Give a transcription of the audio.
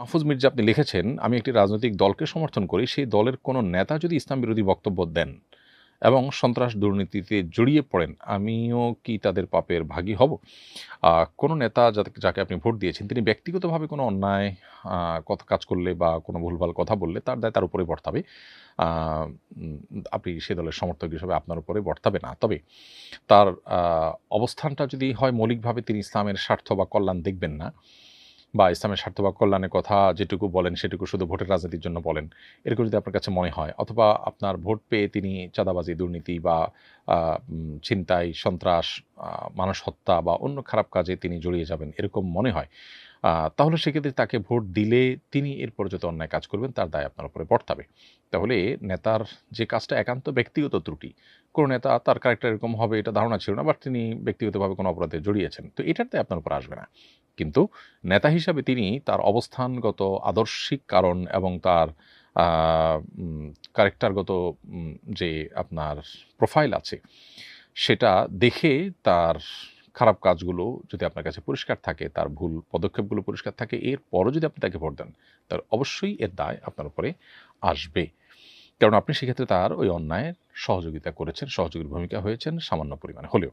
মাহফুজ মির্জা আপনি লিখেছেন, আমি একটি রাজনৈতিক দলকে সমর্থন করি। সেই দলের কোনো নেতা যদি ইসলাম বিরোধী বক্তব্য দেন এবং সন্ত্রাস দুর্নীতিতে জড়িয়ে পড়েন, আমিও কি তাদের পাপের ভাগী হব? কোনো নেতা যাকে আপনি ভোট দিয়েছেন, তিনি ব্যক্তিগতভাবে কোনো অন্যায় কাজ করলে বা কোনো ভুলভাল কথা বললে তার দায় তার উপরেই বর্তাবে। আ উম আপনি সে দলের সমর্থক হিসেবে আপনার উপরে বর্তাবে না। তবে তার আ অবস্থানটা যদি হয় মৌলিকভাবে তিনি ইসলামের স্বার্থ বা কল্যাণ দেখবেন না, বা ইসলামের স্বার্থ বা কল্যাণের কথা যেটুকু বলেন সেটুকু শুধু ভোটের রাজনীতির জন্য বলেন, এরকম যদি আপনার কাছে মনে হয়, অথবা আপনার ভোট পেয়ে তিনি চাঁদাবাজি, দুর্নীতি বা ছিনতাই, সন্ত্রাস, আ মানুষ হত্যা বা অন্য খারাপ কাজে তিনি জড়িয়ে যাবেন এরকম মনে হয়, তাহলে সেক্ষেত্রে তাকে ভোট দিলে তিনি এরপরে যত অন্যায় কাজ করবেন তার দায় আপনার উপরে বর্তাবে। তাহলে নেতার যে কাজটা একান্ত ব্যক্তিগত ত্রুটি, কোনো নেতা তার ক্যারেক্টার এরকম হবে এটা ধারণা ছিল না, বাট তিনি ব্যক্তিগতভাবে কোনো অপরাধে জড়িয়েছেন। তো এটার দায় আপনার উপর আসবে না। কিন্তু নেতা হিসাবে তিনি তার অবস্থানগত আদর্শিক কারণ এবং তার আ উম ক্যারেক্টারগত উম যে আপনার প্রোফাইল আছে, সেটা দেখে তার খারাপ কাজগুলো যদি আপনার কাছে পরিষ্কার থাকে, তার ভুল পদক্ষেপগুলো পরিষ্কার থাকে, এরপরও যদি আপনি তাকে ভোট দেন, তাহলে অবশ্যই এর দায় আপনার উপরে আসবে। কারণ আপনি সেক্ষেত্রে তার ওই অন্যায়ের সহযোগিতা করেছেন, সহযোগীর ভূমিকা হয়েছেন সামান্য পরিমাণে হলেও।